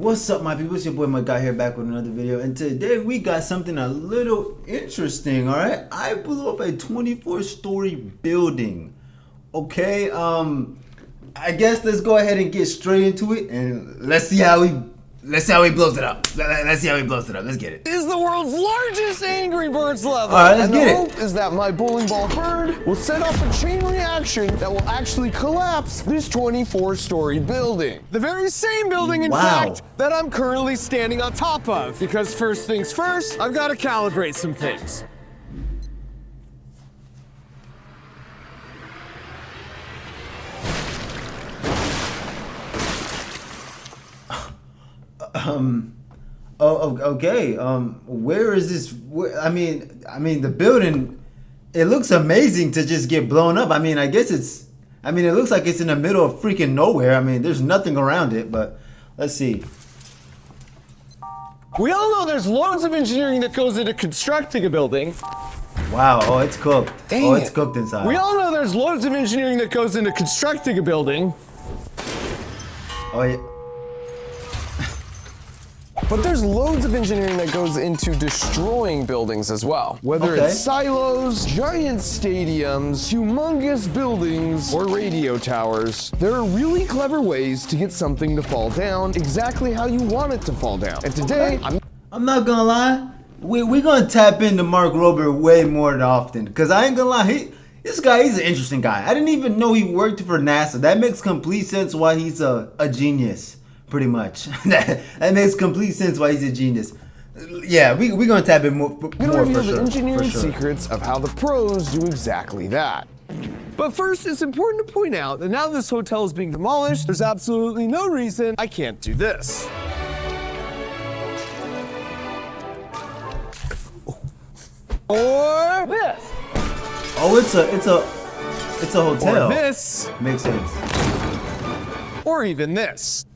What's up, my people? It's your boy Migiay here, back with another video, and today we got something a little interesting. All right, I blew up a 24-story building. Okay, I guess let's go ahead and get straight into it, and let's see how he blows it up. Let's see how he blows it up. Let's get it. This is the world's largest Angry Birds level. All right, let's get it. And the hope is that my bowling ball bird will set off a chain reaction that will actually collapse this 24-story building. The very same building, in fact, that I'm currently standing on top of. Because first things first, I've got to calibrate some things. Okay. Where is this? I mean, the building, it looks amazing to just get blown up. I mean, I guess it looks like it's in the middle of freaking nowhere. I mean, there's nothing around it, but let's see. We all know there's loads of engineering that goes into constructing a building. Wow, oh, it's cooked. Dang it's cooked inside. We all know there's loads of engineering that goes into constructing a building. Oh, yeah. But there's loads of engineering that goes into destroying buildings as well. Whether it's silos, giant stadiums, humongous buildings, or radio towers, there are really clever ways to get something to fall down exactly how you want it to fall down. And today, I'm not gonna lie, we're gonna tap into MARKROBER way more often, because I ain't gonna lie, this guy, he's an interesting guy. I didn't even know he worked for NASA. That makes complete sense why he's a genius. Pretty much. That makes complete sense why he's a genius. Yeah, we're gonna tap in more for sure. The engineering secrets of how the pros do exactly that. But first, it's important to point out that now this hotel is being demolished, there's absolutely no reason I can't do this. Or this. Oh, it's a hotel. Or this. Makes sense. Or even this.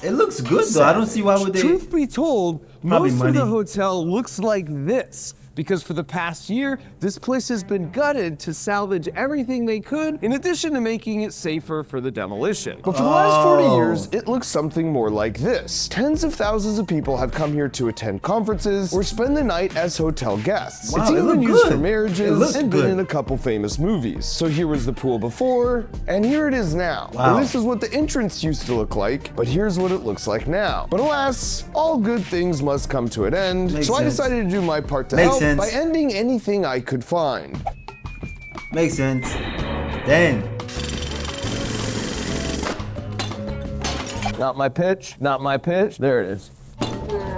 It looks good though. I don't see why would they. Truth be told, most of the hotel looks like this. Because for the past year, this place has been gutted to salvage everything they could, in addition to making it safer for the demolition. But for the last 40 years, it looks something more like this. Tens of thousands of people have come here to attend conferences or spend the night as hotel guests. Wow, it's even used for marriages and good. been in a couple famous movies. So here was the pool before, and here it is now. Wow. Well, this is what the entrance used to look like, but here's what it looks like now. But alas, all good things must come to an end. Makes so I sense. decided to do my part to Makes help sense. by ending anything I could find. Makes sense. Dang. Not my pitch, not my pitch. There it is.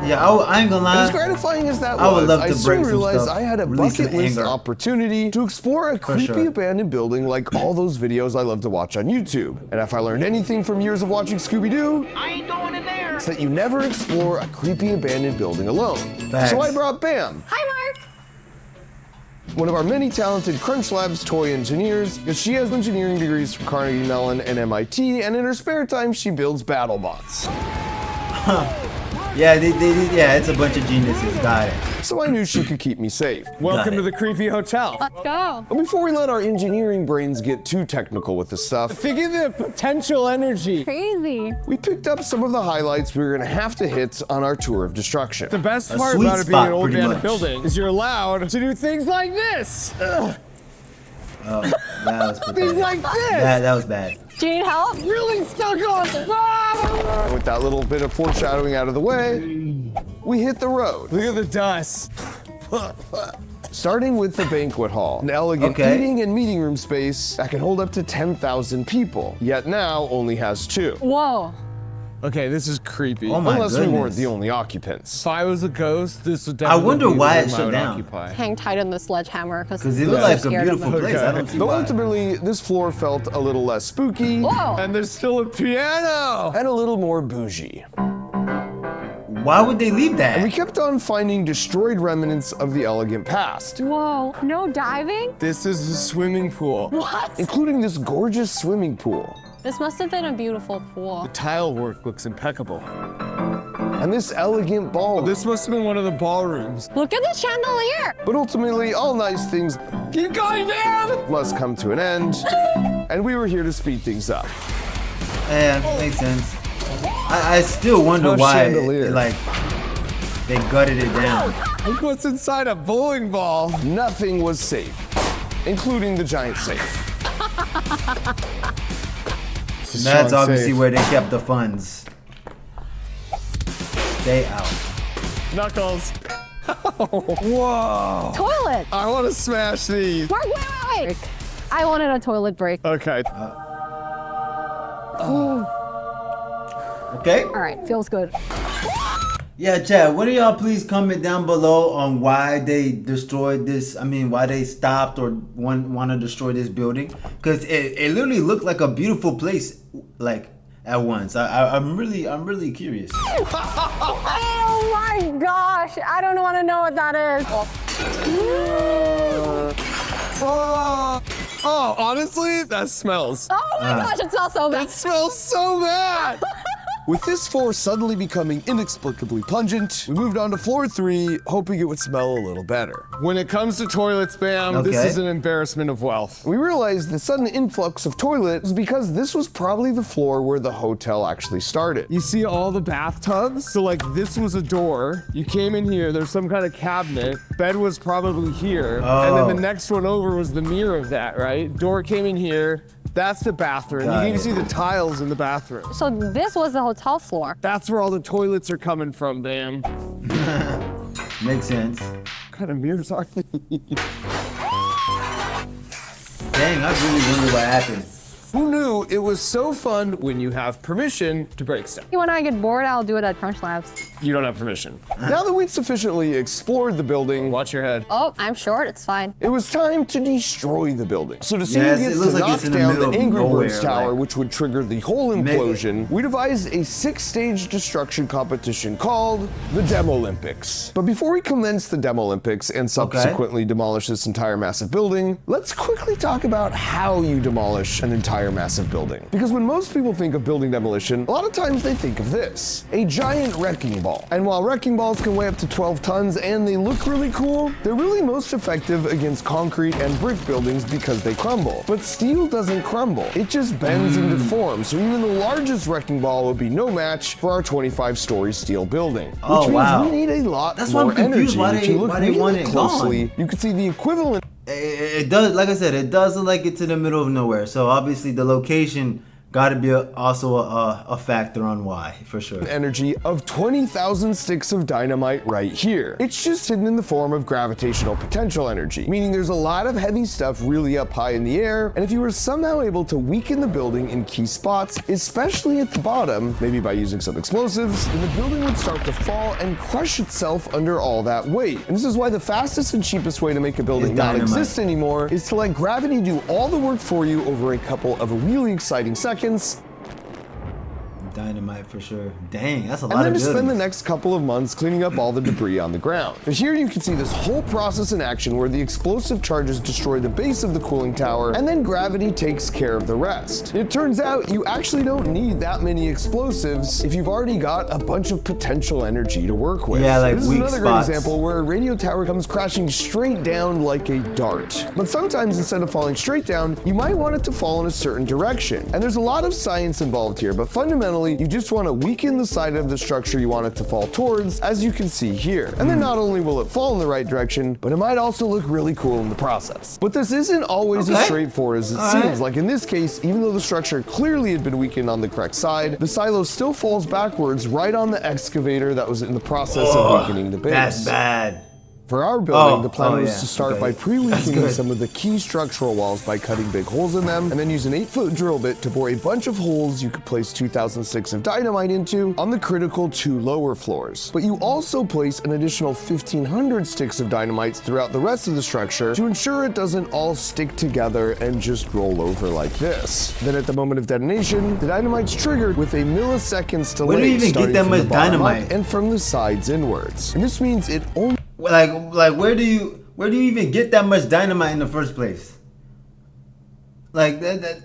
Yeah, I ain't gonna lie. As gratifying as that I would was, love I to soon break some realized stuff, I had a release some bucket list anger. opportunity to explore a creepy abandoned building like all those videos I love to watch on YouTube. And if I learned anything from years of watching Scooby-Doo, I ain't going in there. it's that you never explore a creepy abandoned building alone. Facts. So I brought Bam. Hi, Mark. One of our many talented Crunch Labs toy engineers, because she has engineering degrees from Carnegie Mellon and MIT, and in her spare time, she builds battle bots. Yeah, yeah, it's a bunch of geniuses. Got it. So I knew she could keep me safe. Welcome to the creepy hotel. Let's go. But before we let our engineering brains get too technical with this stuff, think of the potential energy. Crazy. We picked up some of the highlights we were gonna have to hit on our tour of destruction. The best part about it being an old abandoned building is you're allowed to do things like this. Oh, that was pathetic. Things like this. That was bad. Do you need help? Really stuck on it. And with that little bit of foreshadowing out of the way, we hit the road. Look at the dust. Starting with the banquet hall, an elegant eating and meeting room space that can hold up to 10,000 people, yet now only has 2. Whoa. Okay, this is creepy. Oh my Unless we weren't goodness. the only occupants. If I was a ghost, this would I definitely wonder be the why room it I shut would down. occupy. Hang tight on the sledgehammer Because it looked like a beautiful place. I don't see Though why. ultimately, this floor felt a little less spooky Whoa. And there's still a piano! and a little more bougie. Why would they leave And we that? kept on finding destroyed remnants of the elegant past, Whoa. No diving? This is a swimming pool. What? including this gorgeous swimming pool. This must have been a beautiful pool. Tile work looks impeccable. And this elegant ball. This must have been one of the ballrooms. Look at the chandelier. But ultimately, all nice things Keep going, man! must come to an end, and we were here to speed things up. Yeah, makes sense. I still wonder Tough why, chandelier. like, they gutted it down. Look what's inside a bowling ball. Nothing was safe, including the giant safe. That's obviously where they kept the funds. Stay out. Knuckles. Whoa! Toilet. I want to smash these. Mark, wait. I wanted a toilet break. Okay. Okay? All right, feels good. Yeah, Chad, what do y'all please comment down below on why they destroyed this? I mean, why they stopped or want to destroy this building? Because it literally looked like a beautiful place, like, at once. I'm really curious. Oh my gosh, I don't want to know what that is. Oh, honestly, that smells. Oh my gosh, it smells so bad. It smells so bad. With this floor suddenly becoming inexplicably pungent, we moved on to floor 3, hoping it would smell a little better. When it comes to toilet spam, this Okay. is an embarrassment of wealth. We realized the sudden influx of toilet was because this was probably the floor where the hotel actually started. You see all the bathtubs? So like this was a door. You came in here, there's some kind of cabinet. Bed was probably here. And then the next one over was the mirror of that, right? Door came in here. That's the bathroom. Got you can even it. see the tiles in the bathroom. So this was the hotel floor. That's where all the toilets are coming from, damn. Makes sense. What kind of mirrors are they? Dang, I really wonder what happened. Who knew it was so fun when you have permission to break stuff? When I get bored, I'll do it at Crunch Labs. You don't have permission. Now that we'd sufficiently explored the building, Watch your head. Oh, I'm short, it's fine. it was time to destroy the building. So to see Yes, who it gets looks to like knock it's in the down middle the of Angry nowhere, Birds Tower, like- which would trigger the whole implosion, we devised a 6-stage destruction competition called the Demo Olympics. But before we commence the Demo Olympics and subsequently demolish this entire massive building, let's quickly talk about how you demolish an entire massive building. Because when most people think of building demolition, a lot of times they think of this, a giant wrecking ball. And while wrecking balls can weigh up to 12 tons and they look really cool, they're really most effective against concrete and brick buildings because they crumble. But steel doesn't crumble, it just bends and deforms, so even the largest wrecking ball would be no match for our 25-story steel building. Oh, Which means wow. we need a lot That's why more I'm confused energy. why If you they- look why they really want it closely, gone. you can see the equivalent It does, like I said, it does look like it's in the middle of nowhere. So obviously the location got to be also a factor on why, for sure. energy of 20,000 sticks of dynamite right here. It's just hidden in the form of gravitational potential energy, meaning there's a lot of heavy stuff really up high in the air, and if you were somehow able to weaken the building in key spots, especially at the bottom, maybe by using some explosives, then the building would start to fall and crush itself under all that weight. And this is why the fastest and cheapest way to make a building Is not dynamite. exist anymore is to let gravity do all the work for you over a couple of really exciting seconds. Dynamite for sure. Dang, that's a And lot then of to spend the buildings. next couple of months cleaning up all the debris on the ground. But here you can see this whole process in action where the explosive charges destroy the base of the cooling tower and then gravity takes care of the rest. It turns out you actually don't need that many explosives if you've already got a bunch of potential energy to work with. Yeah, like this is weak another spots. great example where a radio tower comes crashing straight down like a dart. But sometimes instead of falling straight down, you might want it to fall in a certain direction. And there's a lot of science involved here, but fundamentally, you just want to weaken the side of the structure you want it to fall towards, as you can see here. And then not only will it fall in the right direction, but it might also look really cool in the process. But this isn't always as Okay. straightforward as it All right. seems. Like in this case, even though the structure clearly had been weakened on the correct side, the silo still falls backwards right on the excavator that was in the process of weakening the base. That's bad. For our building, Oh, the plan oh, was yeah. to start Okay. by That's pre-weakening good. some of the key structural walls by cutting big holes in them, and then use an 8-foot drill bit to bore a bunch of holes you could place 2,000 sticks of dynamite into on the critical 2 lower floors. But you also place an additional 1,500 sticks of dynamite throughout the rest of the structure to ensure it doesn't all stick together and just roll over like this. Then at the moment of detonation, the dynamite's triggered with a milliseconds delay. Where do you even get starting that from much the bottom up dynamite? and from the sides inwards. And this means it only Like where do you even get that much dynamite in the first place? Like that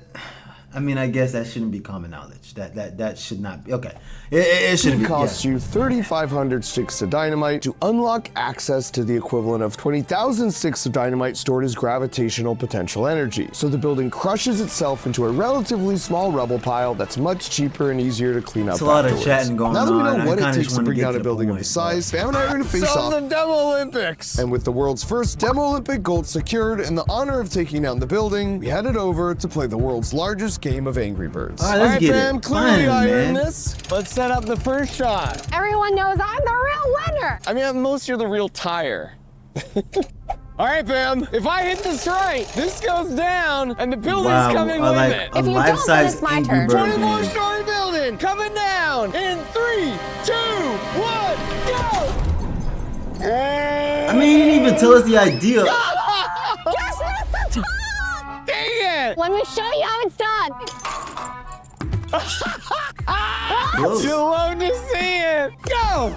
I mean, I guess that shouldn't be common knowledge. That should not be. Okay. It shouldn't be. It costs you 3,500 sticks of dynamite to unlock access to the equivalent of 20,000 sticks of dynamite stored as gravitational potential energy. So the building crushes itself into a relatively small rubble pile that's much cheaper and easier to clean up. It's a lot of chatting going on. Now that we know what I it takes to bring down a building of point, this size, Bam and I are going to face off the Demo Olympics. And with the world's first Demo Olympic gold secured and the honor of taking down the building, we headed over to play the world's largest game of Angry Birds. All right, let's get Bam, it. clearly I man. earned this. Let's set up the first shot. Everyone knows I'm the real winner. I mean, at most you're the real tire. All right, Bam, if I hit this right, this goes down and the building's coming with like it. a If you don't, then life-size it's my Angry turn. Bird 24-story building coming down in 3, 2, 1, go! I mean, you didn't even tell us the idea. Just missed the top. Dang it! Let me show you how it's done. Close. You love to see it. Go!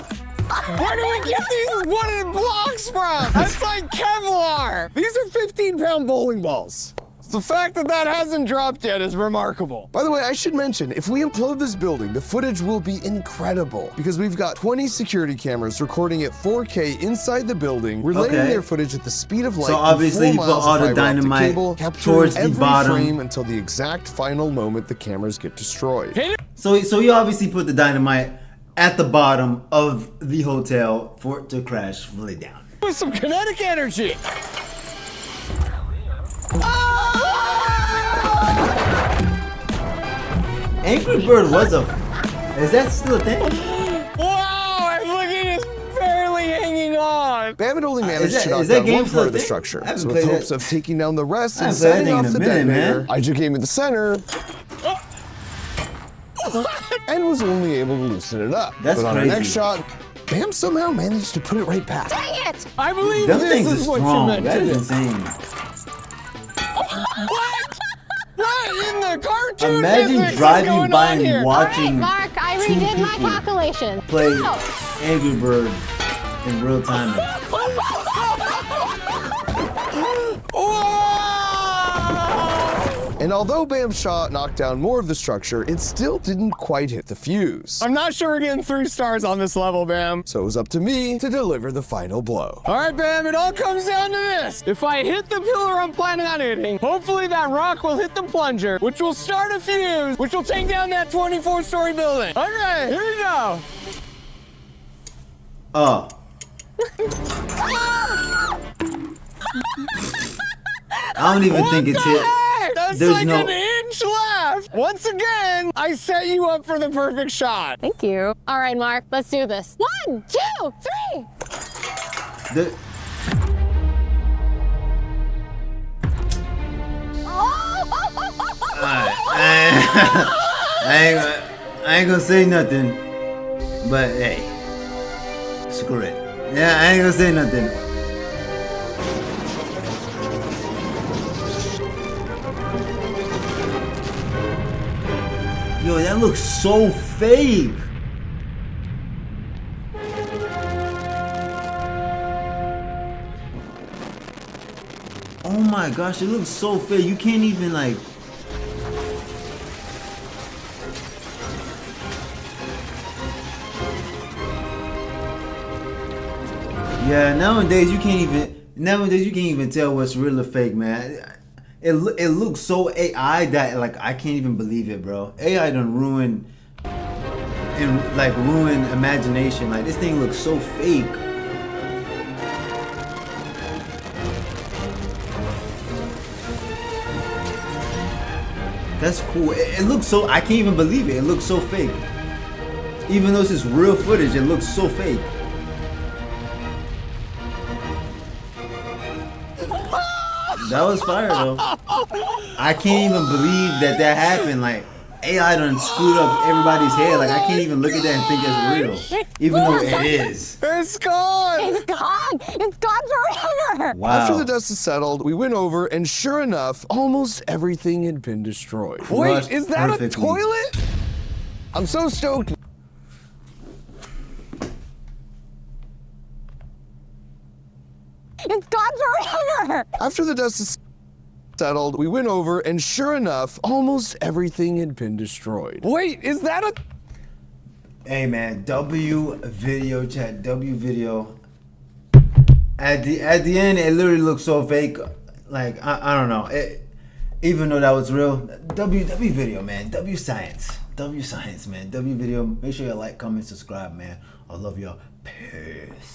Where do we get these wooden blocks from? That's like Kevlar. These are 15-pound bowling balls. The fact that that hasn't dropped yet is remarkable. By the way, I should mention, if we implode this building, the footage will be incredible because we've got 20 security cameras recording at 4K inside the building, relaying their footage at the speed of light. So obviously you put all the dynamite towards the bottom frame until the exact final moment the cameras get destroyed. So you obviously put the dynamite at the bottom of the hotel for it to crash fully down. With some kinetic energy. Angry Bird was is that still a thing? Wow, everything is barely hanging on. Bam had only managed to knock is that down game one still part a of the thing? structure. I haven't So with played hopes it. of taking down the rest I and haven't played that setting thing in off a the minute, detonator, man. I just came in the center and was only able to loosen it up. That's but on crazy. our next shot, Bam somehow managed to put it right back. Dang it. I believe Them this things is are what you strong. meant That to is do. insane. What? What in the cartoon Imagine physics is driving going by on and here? All right, watching Mark, I two redid my people calculation. play Go. Angry Bird in real time. And although Bam's shot knocked down more of the structure, it still didn't quite hit the fuse. I'm not sure we're getting 3 stars on this level, Bam. So it was up to me to deliver the final blow. All right, Bam, it all comes down to this. If I hit the pillar I'm planning on hitting, hopefully that rock will hit the plunger, which will start a fuse, which will take down that 24-story building. Okay, here we go. Oh. I don't even think it's hit. That's There's like no- an inch left. Once again, I set you up for the perfect shot. Thank you. All right, Mark, let's do this. 1, 2, 3. The, I ain't gonna say nothing, but hey, screw it. Yeah, I ain't gonna say nothing. Yo, that looks so fake. Oh my gosh, it looks so fake. You can't even like. Yeah, nowadays you can't even tell what's real or fake, man. It looks so AI that like I can't even believe it, bro. AI done ruin imagination. Like this thing looks so fake. That's cool. It looks so, I can't even believe it. It looks so fake. Even though this is real footage, it looks so fake. That was fire though. I can't even believe that happened. Like AI done screwed up everybody's head. Like I can't even look at that and think it's real, even though it is. It's gone. It's gone. It's gone forever. Wow. After the dust has settled, we went over, and sure enough, almost everything had been destroyed. Flushed Wait, is that perfectly. a toilet? I'm so stoked. It's gone forever. After the dust is settled, we went over, and sure enough, almost everything had been destroyed. Wait, is that a... Hey man, W video chat, W video. At the end, it literally looks so fake. Like I don't know. Even though that was real, W video, man. W science, man. W video. Make sure you like, comment, subscribe, man. I love y'all. Peace.